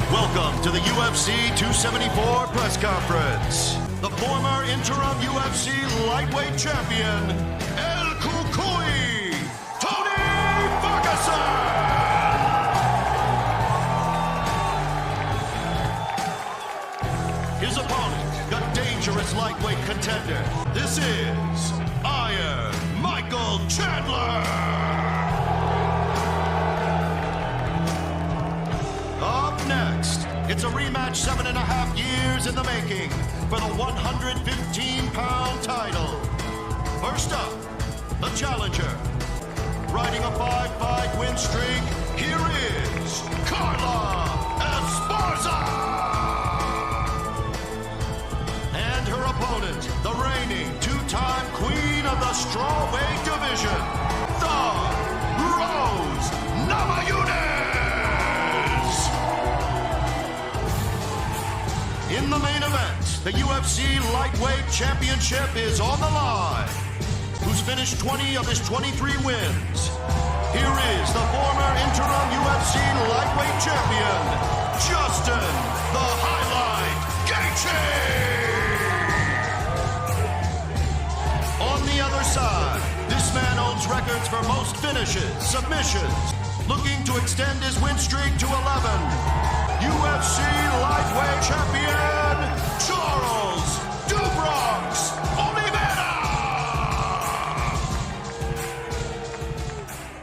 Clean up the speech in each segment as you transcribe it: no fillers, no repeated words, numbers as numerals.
Welcome to the UFC 274 press conference. The former interim UFC lightweight champion, El Cucuy, Tony Ferguson. His opponent, the dangerous lightweight contender. This is Michael Chandler. Up next, it's a rematch 7.5 years in the making for the 115-pound title. First up, the challenger. Riding a 5-fight win streak, here is Carla Esparza. And her opponent, the reigning two-time queen of the strawweight division, the Rose Namajunas. In the main event, the UFC Lightweight Championship is on the line. Who's finished 20 of his 23 wins. Here is the former interim UFC Lightweight Champion, Justin, the Highlight Gaethje. On the other side, this man owns records for most finishes, submissions, looking to extend his win streak to 11. UFC Lightweight Champion, Charles Dubrox Oliveira!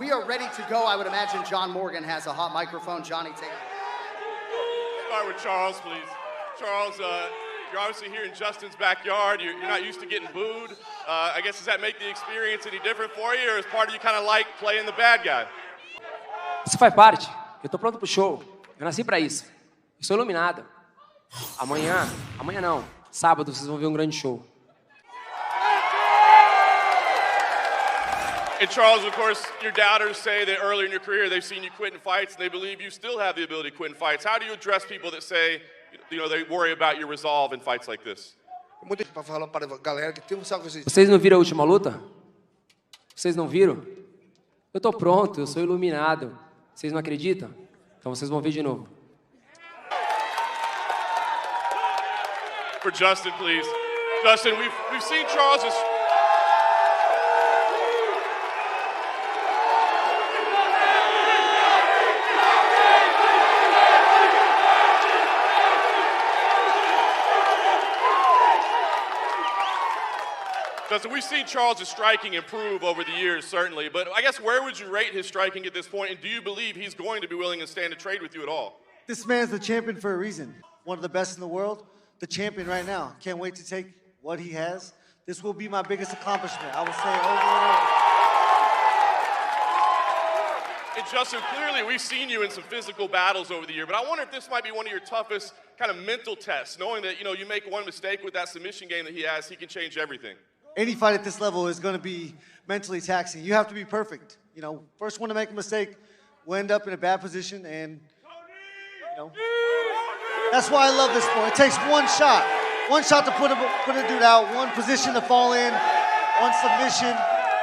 We are ready to go. I would imagine John Morgan has a hot microphone. Johnny, take it. Start with Charles, please. Charles, you're obviously here in Justin's backyard. You're not used to getting booed. I guess, does that make the experience any different for you, or is part of you kind of like playing the bad guy? Isso faz parte. Eu tô pronto pro show. Eu nasci pra isso. Eu sou iluminado. Amanhã não. Sábado vocês vão ver um grande show. And Charles, of course, your doubters say that earlier in your career they've seen you quitting fights and they believe you still have the ability to quit in fights. How do you address people that say, they worry about your resolve in fights like this? Vocês não viram a última luta? Vocês não viram? Eu tô pronto, eu sou iluminado. Vocês não acreditam? Então vocês vão ver de novo. For Justin, please. Justin, we've seen Charles. Justin, we've seen Charles' striking improve over the years, certainly, but I guess where would you rate his striking at this point, and do you believe he's going to be willing to stand a trade with you at all? This man's the champion for a reason. One of the best in the world, the champion right now. Can't wait to take what he has. This will be my biggest accomplishment. I will say it over and over. And Justin, clearly we've seen you in some physical battles over the year, but I wonder if this might be one of your toughest kind of mental tests, knowing that, you make one mistake with that submission game that he has, he can change everything. Any fight at this level is going to be mentally taxing. You have to be perfect. First one to make a mistake will end up in a bad position, and that's why I love this sport. It takes one shot to put a dude out, one position to fall in, one submission.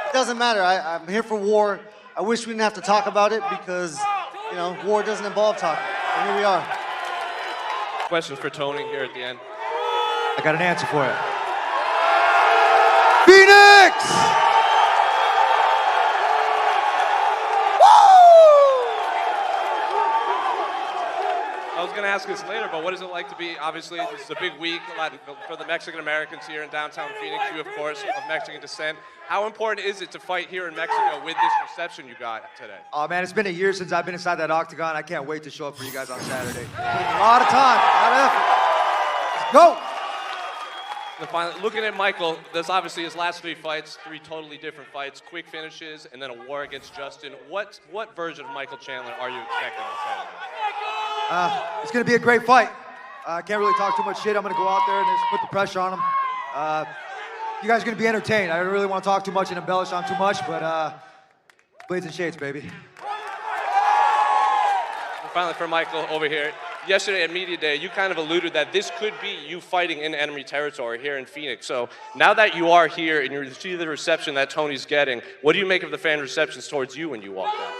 It doesn't matter. I'm here for war. I wish we didn't have to talk about it because war doesn't involve talking. And here we are. Questions for Tony here at the end. I got an answer for it. Phoenix! I was going to ask this later, but what is it like to be, obviously, this is a big week for the Mexican Americans here in downtown Phoenix, you, of course, of Mexican descent. How important is it to fight here in Mexico with this reception you got today? Oh, man, it's been a year since I've been inside that octagon. I can't wait to show up for you guys on Saturday. A lot of time, a lot of effort. Let's go! Looking at Michael, there's obviously his last 3 fights, 3 totally different fights, quick finishes, and then a war against Justin. What version of Michael Chandler are you expecting on Saturday? It's going to be a great fight. I can't really talk too much shit. I'm going to go out there and just put the pressure on him. You guys are going to be entertained. I don't really want to talk too much and embellish on too much, but blades and shades, baby. And finally, for Michael over here, yesterday at Media Day, you kind of alluded that this could be you fighting in enemy territory here in Phoenix. So now that you are here and you see the reception that Tony's getting, what do you make of the fan receptions towards you when you walk out?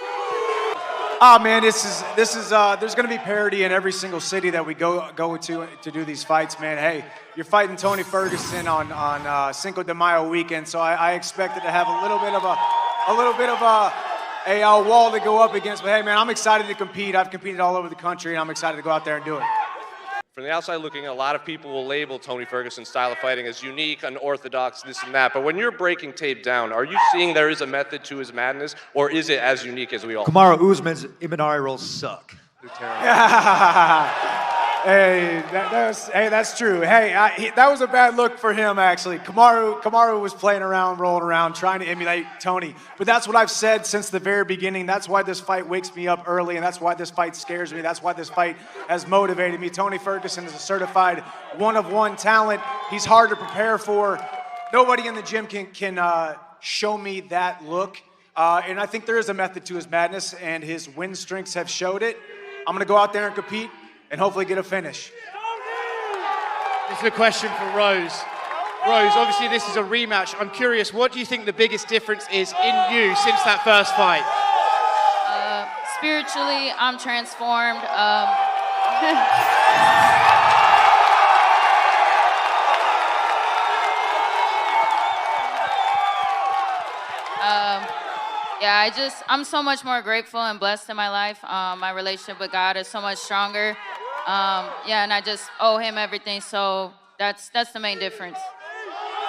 Oh man, this is there's going to be parity in every single city that we go to do these fights, man. Hey, you're fighting Tony Ferguson on Cinco de Mayo weekend, so I expected to have a little bit of a wall to go up against. But hey, man, I'm excited to compete. I've competed all over the country, and I'm excited to go out there and do it. From the outside looking, a lot of people will label Tony Ferguson's style of fighting as unique, unorthodox, this and that. But when you're breaking tape down, are you seeing there is a method to his madness, or is it as unique as we all? Kamaru Usman's Imanari rolls suck. Hey, that's true. Hey, that was a bad look for him, actually. Kamaru was playing around, rolling around, trying to emulate Tony. But that's what I've said since the very beginning. That's why this fight wakes me up early, and that's why this fight scares me. That's why this fight has motivated me. Tony Ferguson is a certified one-of-one talent. He's hard to prepare for. Nobody in the gym can show me that look. And I think there is a method to his madness, and his win streaks have showed it. I'm going to go out there and compete and hopefully get a finish. This is a question for Rose. Rose, obviously this is a rematch. I'm curious, what do you think the biggest difference is in you since that first fight? Spiritually, I'm transformed. Yeah, I'm so much more grateful and blessed in my life. My relationship with God is so much stronger. Yeah, and I just owe him everything, so that's the main difference.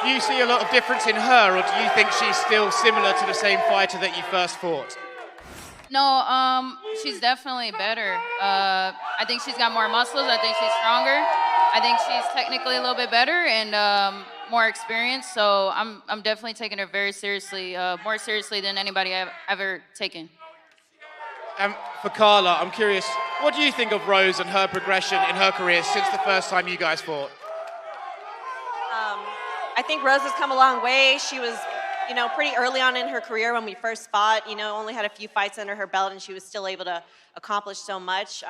Do you see a lot of difference in her, or do you think she's still similar to the same fighter that you first fought? No, she's definitely better. I think she's got more muscles. I think she's stronger. I think she's technically a little bit better and more experienced. So I'm definitely taking her very seriously, more seriously than anybody I've ever taken. And for Carla, I'm curious, what do you think of Rose and her progression in her career since the first time you guys fought? I think Rose has come a long way. She was, pretty early on in her career when we first fought, only had a few fights under her belt, and she was still able to accomplish so much.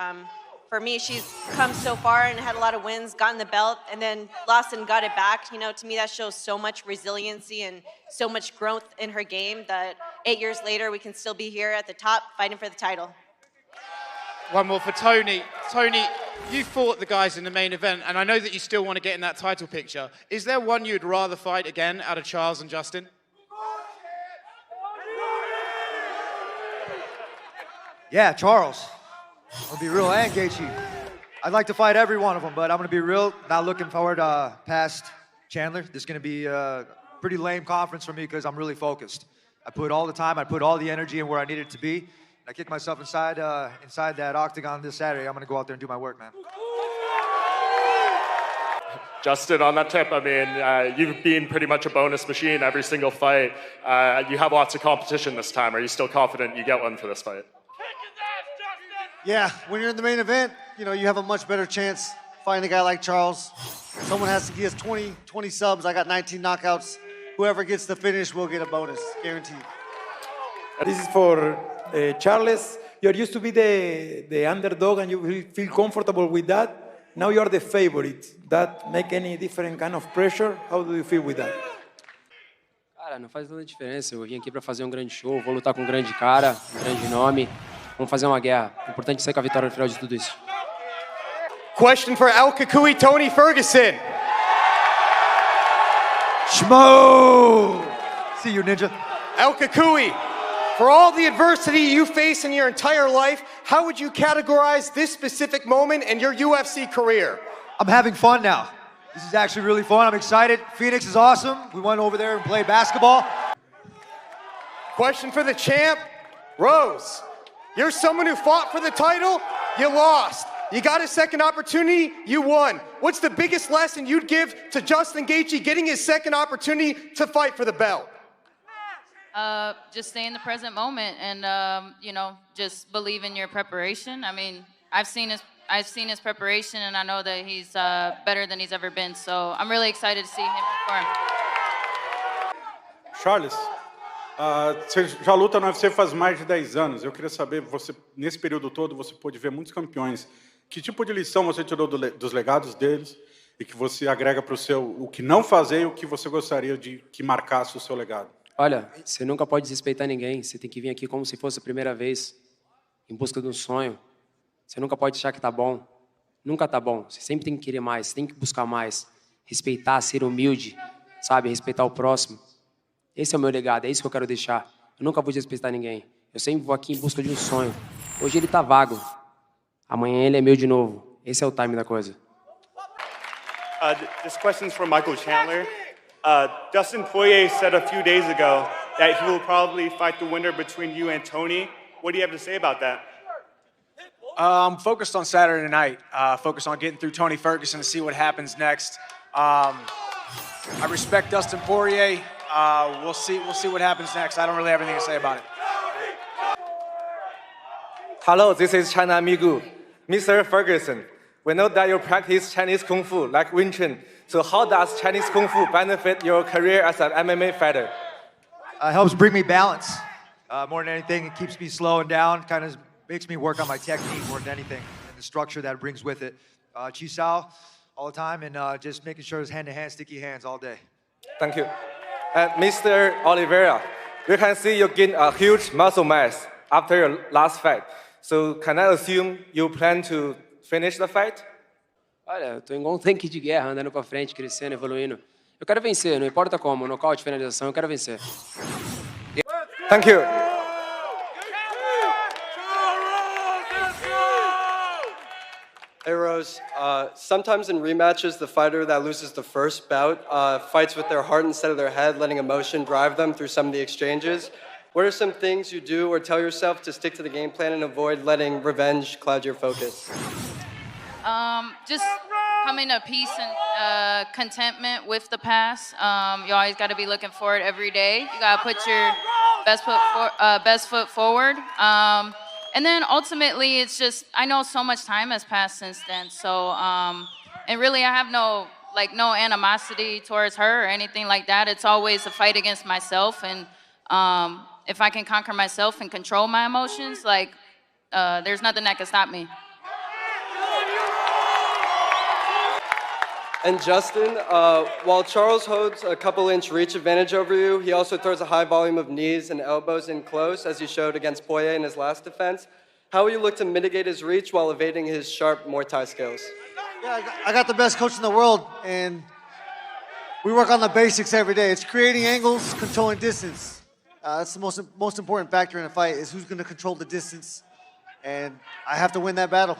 For me, she's come so far and had a lot of wins, gotten the belt, and then lost and got it back. To me, that shows so much resiliency and so much growth in her game that 8 years later, we can still be here at the top fighting for the title. One more for Tony. Tony, you fought the guys in the main event, and I know that you still want to get in that title picture. Is there one you'd rather fight again out of Charles and Justin? Yeah, Charles. I'll be real, and Gaethje. I'd like to fight every one of them, but I'm going to be real, not looking forward past Chandler. This is going to be a pretty lame conference for me because I'm really focused. I put all the time, I put all the energy in where I needed to be. I kicked myself inside that octagon this Saturday. I'm going to go out there and do my work, man. Justin, on that tip, I mean, you've been pretty much a bonus machine every single fight. You have lots of competition this time. Are you still confident you get one for this fight? Yeah, when you're in the main event, you have a much better chance fighting a guy like Charles. Someone has to give us 20 subs. I got 19 knockouts. Whoever gets the finish will get a bonus, guaranteed. This is for Charles. You're used to be the underdog and you feel comfortable with that. Now you're the favorite. That make any different kind of pressure? How do you feel with that? Cara, não faz tanta diferença. Eu vim aqui para fazer um grande show, vou lutar com um grande cara, um grande nome. Vamos fazer uma guerra. O importante é sair com a vitória no final de tudo isso. Question for El Kukui, Tony Ferguson. Shmo! See you, ninja. El Kukui, for all the adversity you face in your entire life, how would you categorize this specific moment in your UFC career? I'm having fun now. This is actually really fun. I'm excited. Phoenix is awesome. We went over there and played basketball. Question for the champ, Rose. You're someone who fought for the title, you lost. You got a second opportunity, you won. What's the biggest lesson you'd give to Justin Gaethje getting his second opportunity to fight for the belt? Just stay in the present moment and, just believe in your preparation. I mean, I've seen his preparation and I know that he's better than he's ever been. So I'm really excited to see him perform. Charles, você já luta no UFC faz mais de 10 anos. Eu queria saber, você nesse período todo, você pôde ver muitos campeões. Que tipo de lição você tirou dos legados deles e que você agrega para o que não fazer e o que você gostaria de que marcasse o seu legado? Olha, você nunca pode desrespeitar ninguém. Você tem que vir aqui como se fosse a primeira vez. em busca de um sonho, você nunca pode achar que tá bom. Nunca tá bom. Você sempre tem que querer mais, você tem que buscar mais. Respeitar, ser humilde, sabe? Respeitar o próximo. Esse é o meu legado, é isso que eu quero deixar. Eu nunca vou desrespeitar ninguém. Eu sempre vou aqui em busca de um sonho. Hoje ele tá vago. Amanhã ele é meu de novo. Esse é o time da coisa. This question's for Michael Chandler. Dustin Poirier said a few days ago that he will probably fight the winner between you and Tony. What do you have to say about that? I'm focused on Saturday night. Focused on getting through Tony Ferguson to see what happens next. I respect Dustin Poirier. We'll see what happens next. I don't really have anything to say about it. Hello, this is China Migu. Mr. Ferguson, we know that you practice Chinese Kung Fu like Wing Chun. So how does Chinese Kung Fu benefit your career as an MMA fighter? It helps bring me balance. More than anything, it keeps me slowing down, kind of makes me work on my technique more than anything, and the structure that it brings with it. Chi Sao all the time, and just making sure it's hand-to-hand, sticky hands all day. Thank you. And Mr. Oliveira, we can see you gain a huge muscle mass after your last fight. So can I assume you plan to finish the fight? Olha, eu tô igual um tanque de guerra, andando pra frente, crescendo, evoluindo. Eu quero vencer, não importa como, nocaute, finalização, eu quero vencer. Thank you. Hey Rose, sometimes in rematches, the fighter that loses the first bout fights with their heart instead of their head, letting emotion drive them through some of the exchanges. What are some things you do or tell yourself to stick to the game plan and avoid letting revenge cloud your focus? Just coming to peace and contentment with the past. You always got to be looking forward every day. You got to put your best foot forward. And then ultimately, it's just, I know so much time has passed since then. So, and really I have no animosity towards her or anything like that. It's always a fight against myself. And if I can conquer myself and control my emotions, there's nothing that can stop me. And Justin, while Charles holds a couple-inch reach advantage over you, he also throws a high volume of knees and elbows in close, as you showed against Poirier in his last defense. How will you look to mitigate his reach while evading his sharp Muay Thai skills? Yeah, I got the best coach in the world, and we work on the basics every day. It's creating angles, controlling distance. That's the most important factor in a fight, is who's going to control the distance, and I have to win that battle.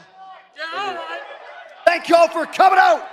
Thank y'all for coming out.